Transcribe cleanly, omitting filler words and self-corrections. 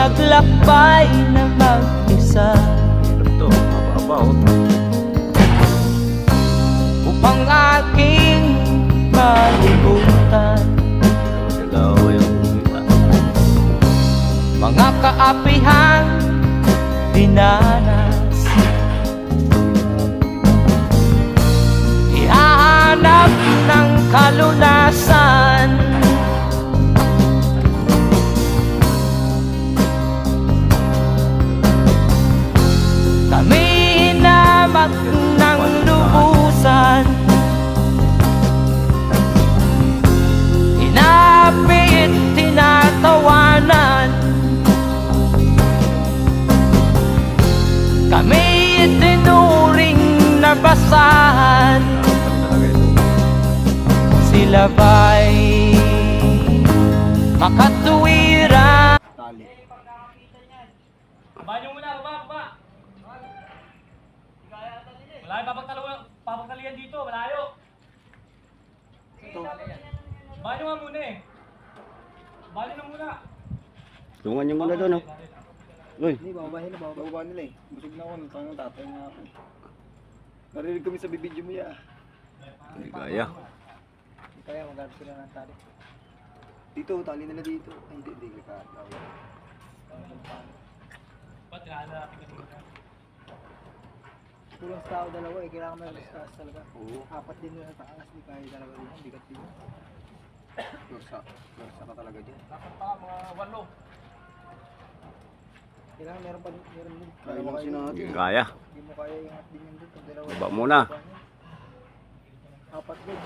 maglakbay na mag-isa. Ito, mababaw. Upang aking malibutan mga kaapihang dinanas. Ihahanap ng kalunasan kami hinamak ng lubusan, hinapit, tinatawanan. Kami itinuring na basahan, sila ba'y makatuwira? Baba nyo muna, baba! Malayo, papagtalian dito, malayo! Baba nyo nga muna eh! Baba nyo na muna! Tulungan nyo muna doon, oh. Uy. Hindi, bababa nila eh. Busog na ako, nang tatay nga ako. Narinig kami sa bibidyo mo ya. Hindi kaya. Hindi kaya, mag-arap sila ng tali. Dito, tali nila dito. Ay, hindi ka. Ba't nahanapin ka muna? Kulang sa tao dalawa eh, kailangan may taas talaga. Oo. Apat din nila sa taas, di kaya dalawa din, ang bigat din. Kursa ka talaga dyan. Dapat pa, mga 8. Kailangan meron din. Kaya lang kayo. Hindi kaya. Hindi mo kaya ingat din yun dun. Pag dalawa. Baba muna. Apat din.